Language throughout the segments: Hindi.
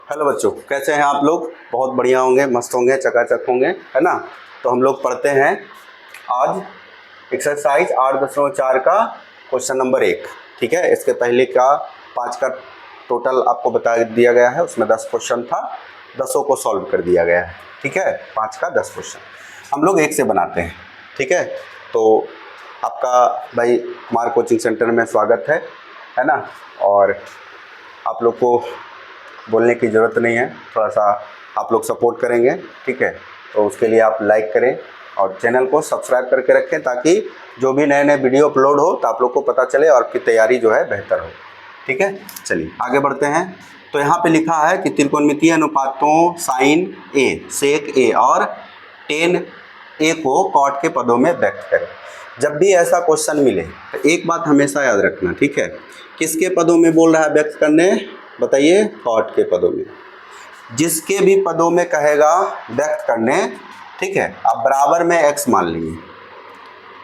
हेलो बच्चों, कैसे हैं आप लोग? बहुत बढ़िया होंगे, मस्त होंगे, चकाचक होंगे, है ना। तो हम लोग पढ़ते हैं आज एक्सरसाइज 8.4 का क्वेश्चन नंबर 1। ठीक है, इसके पहले का 5 का टोटल आपको बता दिया गया है, उसमें 10 क्वेश्चन था, 10 को सॉल्व कर दिया गया है। ठीक है, 5 का 10 क्वेश्चन हम लोग 1 से बनाते हैं। ठीक है, तो आपका भाई कुमार कोचिंग सेंटर में स्वागत है ना। और आप लोग को बोलने की ज़रूरत नहीं है, थोड़ा सा आप लोग सपोर्ट करेंगे। ठीक है, तो उसके लिए आप लाइक करें और चैनल को सब्सक्राइब करके रखें, ताकि जो भी नए नए वीडियो अपलोड हो तो आप लोग को पता चले और आपकी तैयारी जो है बेहतर हो। ठीक है, चलिए आगे बढ़ते हैं। तो यहाँ पे लिखा है कि त्रिकोणमितीय अनुपातों साइन ए, सेक ए और टेन ए को कॉट के पदों में व्यक्त करें। जब भी ऐसा क्वेश्चन मिले तो एक बात हमेशा याद रखना, ठीक है, किसके पदों में बोल रहा है व्यक्त करने? बताइए, कॉट के पदों में। जिसके भी पदों में कहेगा व्यक्त करने, ठीक है, आप बराबर में x मान लेंगे।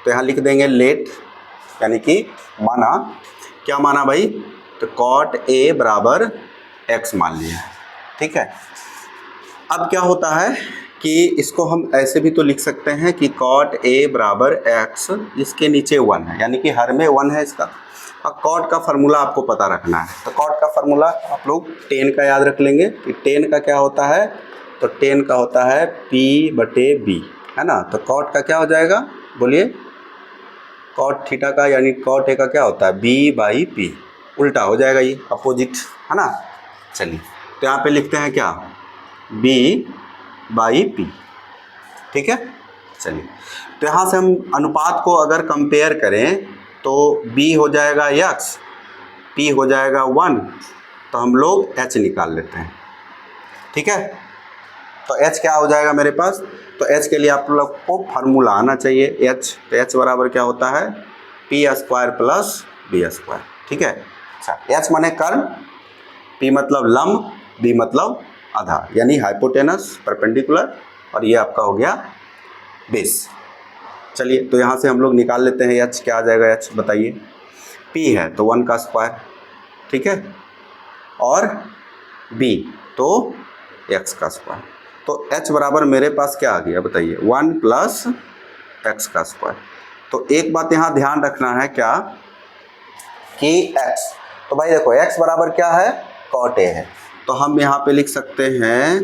तो यहाँ लिख देंगे लेट, यानी कि माना। क्या माना भाई? तो कॉट ए बराबर x मान लिया। ठीक है, अब क्या होता है कि इसको हम ऐसे भी तो लिख सकते हैं कि कॉट ए बराबर x, इसके नीचे 1 है, यानी कि हर में 1 है इसका। अब कॉट का फार्मूला आपको पता रखना है, तो कॉट का फार्मूला आप लोग 10 का याद रख लेंगे कि 10 का क्या होता है। तो 10 का होता है P/B, है ना। तो कॉट का क्या हो जाएगा, बोलिए? कॉट थीटा का यानी कॉट ए का क्या होता है? B/P। उल्टा हो जाएगा, ये अपोजिट, है ना। चलिए, तो यहाँ पे लिखते हैं क्या? B/P। ठीक है, चलिए, तो यहाँ से हम अनुपात को अगर कंपेयर करें तो B हो जाएगा x, P हो जाएगा 1, तो हम लोग h निकाल लेते हैं। ठीक है, तो h क्या हो जाएगा मेरे पास? तो h के लिए आप लोग को फार्मूला आना चाहिए h। तो h बराबर क्या होता है? P² plus B²। ठीक है, अच्छा, h माने कर्ण, P मतलब लंब, B मतलब आधार, यानी हाइपोटेनस, परपेंडिकुलर, और ये आपका हो गया बेस। चलिए, तो यहाँ से हम लोग निकाल लेते हैं h। क्या आ जाएगा h, बताइए? P है तो 1 का स्क्वायर, ठीक है, और B तो x का स्क्वायर। तो h बराबर मेरे पास क्या आ गया, बताइए? 1 प्लस x का स्क्वायर। तो एक बात यहाँ ध्यान रखना है, क्या कि x, तो भाई देखो x बराबर क्या है? कॉट ए है, तो हम यहाँ पे लिख सकते हैं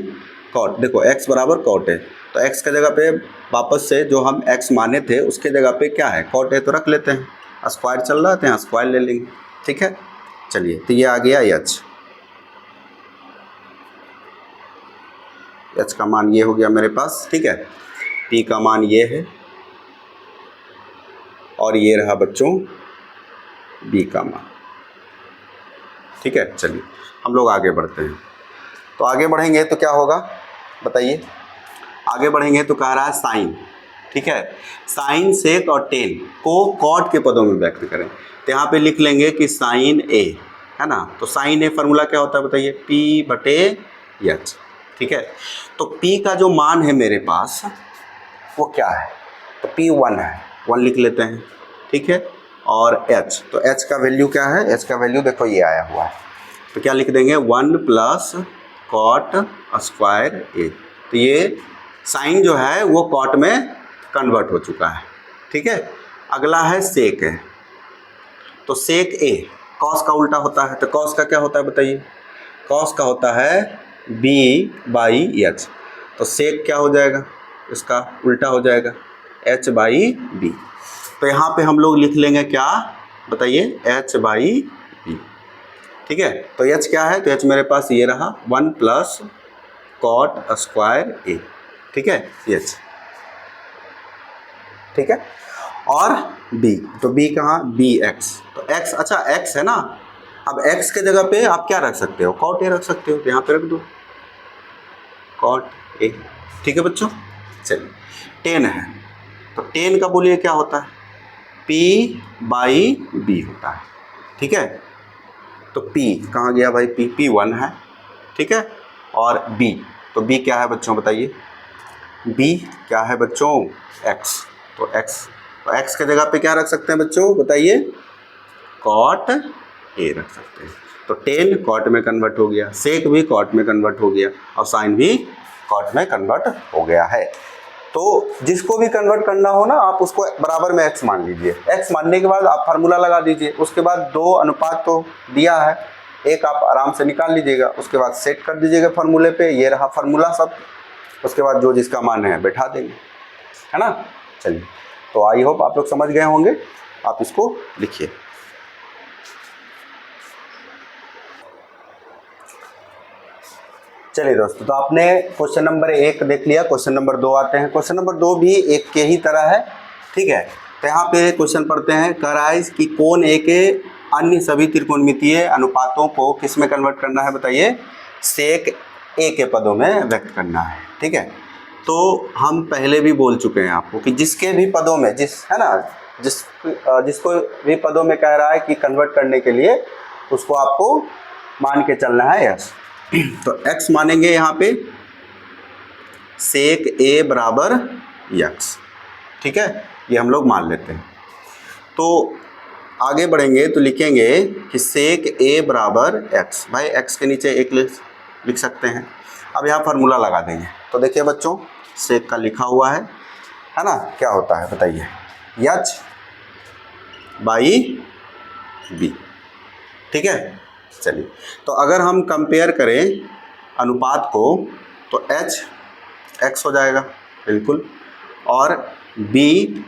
कॉट। देखो x बराबर कॉट ए, तो x की जगह पे वापस से जो हम x माने थे उसके जगह पे क्या है? कॉट ए तो रख लेते हैं, स्क्वायर चल रहा है तो यहाँ स्क्वायर ले लेंगे। ठीक है, चलिए, तो ये आ गया h। h का मान ये हो गया मेरे पास, ठीक है। p का मान ये है, और ये रहा बच्चों b का मान। ठीक है, चलिए हम लोग आगे बढ़ते हैं। तो आगे बढ़ेंगे तो क्या होगा, बताइए? आगे बढ़ेंगे तो कह रहा है साइन। ठीक है, साइन, सेक और टेन को कॉट के पदों में व्यक्त करें। तो यहाँ पे लिख लेंगे कि साइन ए, है ना। तो साइन ए फार्मूला क्या होता है, बताइए? P/H। ठीक है, तो P का जो मान है मेरे पास वो क्या है? तो P 1 है, 1 लिख लेते हैं। ठीक है, और H, तो H का वैल्यू क्या है? H का वैल्यू देखो ये आया हुआ है, तो क्या लिख देंगे? 1 प्लस कॉट स्क्वायर ए। तो ये साइन जो है वो कॉट में कन्वर्ट हो चुका है। ठीक है, अगला है सेक है। तो सेक ए कॉस का उल्टा होता है, तो कॉस का क्या होता है, बताइए? कॉस का होता है B/H। तो सेक क्या हो जाएगा? इसका उल्टा हो जाएगा H/B। तो यहाँ पे हम लोग लिख लेंगे क्या, बताइए? H/B। ठीक है, तो H क्या है? तो H मेरे पास ये रहा, 1 प्लस कॉट स्क्वायर ए। ठीक है, H। ठीक है, और B, तो B कहाँ? BX। तो X, अच्छा X है ना, अब X के जगह पे आप क्या रख सकते हो? कॉट ए रख सकते हो, तो यहाँ पे रख दो कॉट ए। ठीक है बच्चों, चलिए, 10 है, तो 10 का बोलिए क्या होता है? P/B होता है। ठीक है, तो P कहाँ गया भाई? P 1 है, ठीक है, और B, तो B क्या है बच्चों, बताइए? B क्या है बच्चों? X। तो X के जगह पे क्या रख सकते हैं बच्चों, बताइए? कॉट ए रख सकते हैं। तो टेन कॉट में कन्वर्ट हो गया, सेक भी कॉट में कन्वर्ट हो गया और साइन भी कॉट में कन्वर्ट हो गया है। तो जिसको भी कन्वर्ट करना हो ना, आप उसको बराबर में x मान लीजिए। x मानने के बाद आप फार्मूला लगा दीजिए। उसके बाद 2 अनुपात तो दिया है, एक आप आराम से निकाल लीजिएगा। उसके बाद सेट कर दीजिएगा फार्मूले पे, ये रहा फार्मूला सब। उसके बाद जो जिसका मान है बैठा देंगे, है ना। चलिए, तो आई होप आप लोग समझ गए होंगे। आप इसको लिखिए। चलिए दोस्तों, तो आपने क्वेश्चन नंबर 1 देख लिया। क्वेश्चन नंबर 2 आते हैं। क्वेश्चन नंबर 2 भी एक के ही तरह है, ठीक है। तो यहाँ पे क्वेश्चन पढ़ते हैं, कराइज कि कोण ए के अन्य सभी त्रिकोणमितीय अनुपातों को किस में कन्वर्ट करना है, बताइए। सेक ए के पदों में व्यक्त करना है, ठीक है। तो हम पहले भी बोल चुके हैं आपको कि जिसके भी पदों में, है ना, जिसको भी पदों में कह रहा है कि कन्वर्ट करने के लिए, उसको आपको मान के चलना है यस। तो x मानेंगे यहाँ पे सेक a बराबर x, ठीक है, ये हम लोग मान लेते हैं। तो आगे बढ़ेंगे तो लिखेंगे कि सेक a बराबर x। भाई x के नीचे एक लिख सकते हैं। अब यहाँ फार्मूला लगा देंगे। तो देखिए बच्चों, सेक का लिखा हुआ है ना, क्या होता है बताइए, h बाई b, ठीक है। चलिए, तो अगर हम कंपेयर करें अनुपात को तो h x हो जाएगा बिल्कुल, और b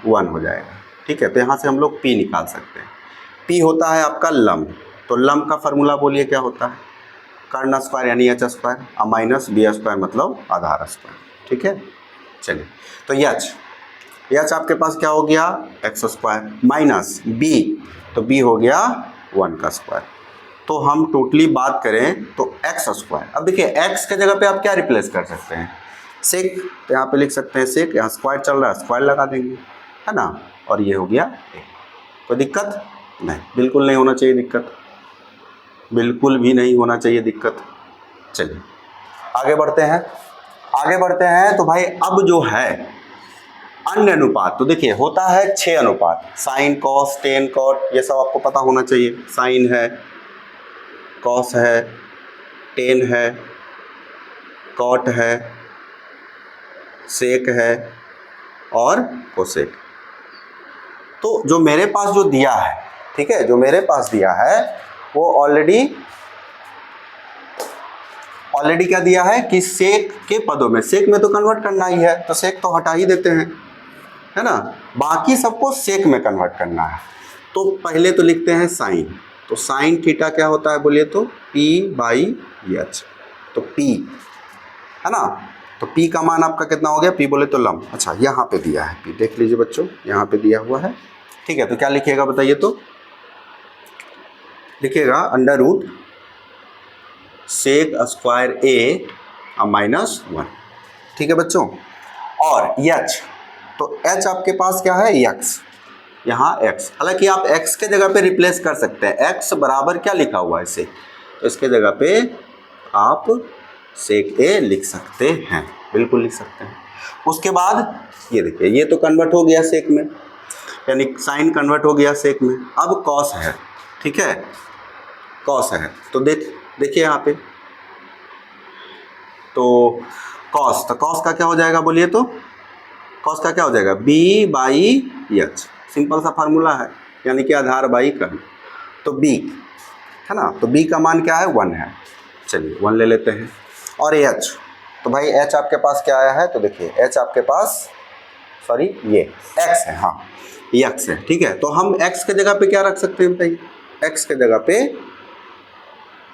1 हो जाएगा, ठीक है। तो यहाँ से हम लोग p निकाल सकते हैं। p होता है आपका लंब। तो लंब का फार्मूला बोलिए क्या होता है, कर्ण स्क्वायर यानी h स्क्वायर और माइनस b स्क्वायर मतलब आधार स्क्वायर, ठीक है। चलिए, तो h आपके पास क्या हो गया, x स्क्वायर माइनस b, तो b हो गया 1 का स्क्वायर। तो हम टोटली बात करें तो x स्क्वायर। अब देखिए x के जगह पे आप क्या रिप्लेस कर सकते हैं, सेक। तो यहाँ पे लिख सकते हैं सेक, यहाँ स्क्वायर चल रहा है, स्क्वायर लगा देंगे, है ना। और ये हो गया एक। तो दिक्कत नहीं, बिल्कुल नहीं होना चाहिए दिक्कत, बिल्कुल भी नहीं होना चाहिए दिक्कत। चलिए आगे बढ़ते हैं। तो भाई अब जो है अन्य अनुपात, तो देखिए होता है 6 अनुपात, साइन कॉस टेन कॉट, ये सब आपको पता होना चाहिए। साइन है, कॉस है, टेन है, कॉट है, सेक है और कोसेक। तो जो मेरे पास जो दिया है, ठीक है, जो मेरे पास दिया है वो ऑलरेडी क्या दिया है कि सेक के पदों में, सेक में तो कन्वर्ट करना ही है, तो सेक तो हटा ही देते हैं, है ना। बाकी सबको सेक में कन्वर्ट करना है। तो पहले तो लिखते हैं साइन। तो साइन थीटा क्या होता है बोलिए तो p बाई एच। तो p, है ना। तो p का मान आपका कितना हो गया, p बोले तो लंब। अच्छा, यहाँ पे दिया है p, देख लीजिए बच्चों, यहाँ पे दिया हुआ है, ठीक है। तो क्या लिखिएगा बताइए, तो लिखिएगा under root sec square a minus 1, ठीक है बच्चों। और h, तो h आपके पास क्या है, x, यहाँ x। हालांकि आप x के जगह पे रिप्लेस कर सकते हैं, x बराबर क्या लिखा हुआ है सेक, तो इसके जगह पे आप सेक a लिख सकते हैं, बिल्कुल लिख सकते हैं। उसके बाद ये देखिए, ये तो कन्वर्ट हो गया सेक में, यानी साइन कन्वर्ट हो गया सेक में। अब कॉस है, ठीक है, कॉस है। तो देखिए यहाँ पे, तो कॉस, तो कॉस का क्या हो जाएगा बोलिए तो, कॉस का क्या हो जाएगा, b बाई एच। सिंपल सा फार्मूला है, यानी कि आधार बाई कर्ण। तो b, है ना, तो b का मान क्या है, 1 है। चलिए 1 ले लेते हैं। और h, तो भाई h आपके पास क्या आया है, तो देखिए h आपके पास, सॉरी ये x है, हाँ ये x है, ठीक है। तो हम x के जगह पे क्या रख सकते हैं बताइए, x के जगह पे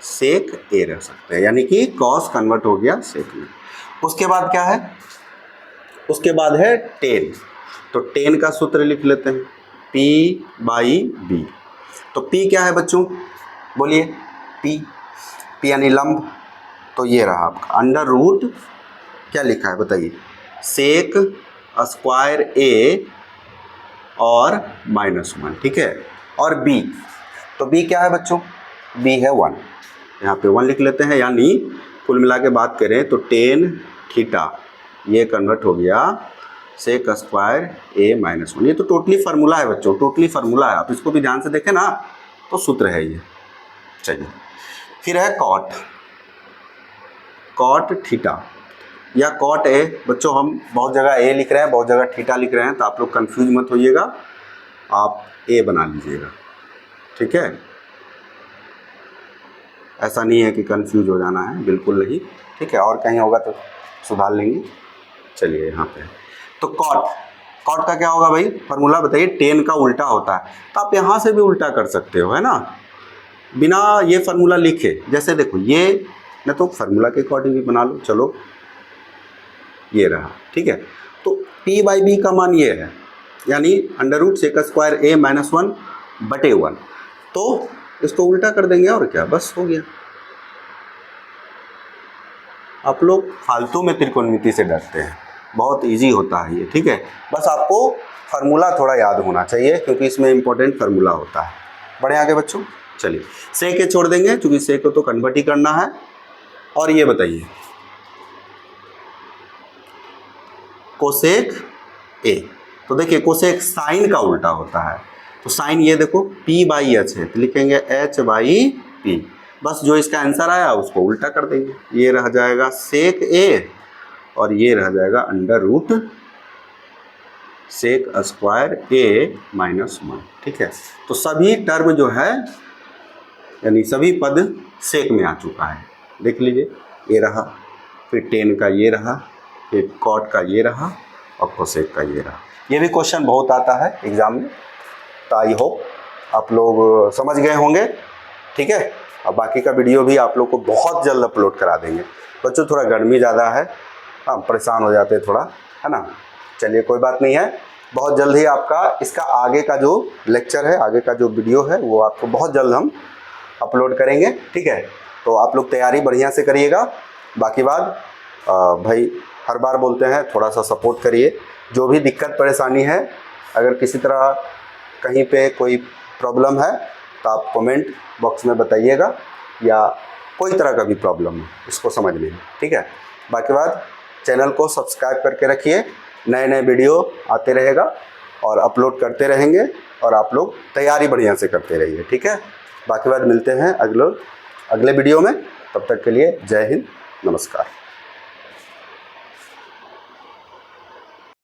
सेक a रख सकते हैं, यानी कि कॉस कन्वर्ट हो गया सेक में। उसके बाद क्या है, उसके बाद है टेन। तो टेन का सूत्र लिख लेते हैं, p बाई b। तो p क्या है बच्चों बोलिए, p यानी लंब। तो ये रहा आपका अंडर रूट, क्या लिखा है बताइए, सेक स्क्वायर a और माइनस 1, ठीक है। और b, तो b क्या है बच्चों, b है 1, यहाँ पे 1 लिख लेते हैं। यानी कुल मिला के बात करें तो टेन थीटा ये कन्वर्ट हो गया सेक स्क्वायर a माइनस 1। ये तो टोटली फार्मूला है बच्चों, टोटली फार्मूला है, आप इसको भी ध्यान से देखें ना, तो सूत्र है ये। चलिए फिर है कॉट, कॉट थीटा या कॉट ए। बच्चों हम बहुत जगह ए लिख रहे हैं, बहुत जगह थीटा लिख रहे हैं, तो आप लोग कंफ्यूज मत होइएगा, आप ए बना लीजिएगा, ठीक है। ऐसा नहीं है कि कंफ्यूज हो जाना है, बिल्कुल नहीं, ठीक है। और कहीं होगा तो सुधार लेंगे। चलिए यहाँ पे तो कॉट, कॉट का क्या होगा भाई, फार्मूला बताइए। टेन का उल्टा होता है, तो आप यहाँ से भी उल्टा कर सकते हो, है ना, बिना ये फार्मूला लिखे। जैसे देखो ये न तो फार्मूला के अकॉर्डिंग भी बना लो, चलो ये रहा, ठीक है। तो p बाई बी का मान ये है, यानी under root sec square a minus 1/1। तो इसको उल्टा कर देंगे और क्या, बस हो गया। आप लोग फालतू में त्रिकोणमिति से डरते हैं, बहुत इजी होता है ये, ठीक है। बस आपको फार्मूला थोड़ा याद होना चाहिए, क्योंकि इसमें इंपॉर्टेंट फार्मूला होता है। बढ़े आगे बच्चों, चलिए सेक ए छोड़ देंगे, क्योंकि सेक को तो कन्वर्ट ही करना है। और ये बताइए कोसेक ए, तो देखिए कोसेक साइन का उल्टा होता है, तो साइन ये देखो p बाई एच है, तो लिखेंगे h बाई पी। बस जो इसका आंसर आया उसको उल्टा कर देंगे, ये रह जाएगा सेक ए और ये रह जाएगा अंडर रूट सेक स्क्वायर ए माइनस 1, ठीक है। तो सभी टर्म जो है यानी सभी पद सेक में आ चुका है, देख लीजिए। ये रहा, फिर टेन का ये रहा, फिर कॉट का ये रहा और कोसेक का ये रहा। ये भी क्वेश्चन बहुत आता है एग्जाम में, तो आई होप आप लोग समझ गए होंगे, ठीक है। अब बाकी का वीडियो भी आप लोग को बहुत जल्द अपलोड करा देंगे। बच्चों थोड़ा गर्मी ज़्यादा है, हाँ परेशान हो जाते हैं थोड़ा, है ना। चलिए कोई बात नहीं है, बहुत जल्द ही आपका इसका आगे का जो लेक्चर है, आगे का जो वीडियो है वो आपको बहुत जल्द हम अपलोड करेंगे, ठीक है। तो आप लोग तैयारी बढ़िया से करिएगा। बाकी बात भाई हर बार बोलते हैं थोड़ा सा सपोर्ट करिए। जो भी दिक्कत परेशानी है, अगर किसी तरह कहीं पे कोई प्रॉब्लम है तो आप कमेंट बॉक्स में बताइएगा, या कोई तरह का भी प्रॉब्लम है इसको समझने में, ठीक है। बाकी बात चैनल को सब्सक्राइब करके रखिए, नए नए वीडियो आते रहेगा और अपलोड करते रहेंगे, और आप लोग तैयारी बढ़िया से करते रहिए, ठीक है। बाकी बात मिलते हैं अगले वीडियो में, तब तक के लिए जय हिंद, नमस्कार।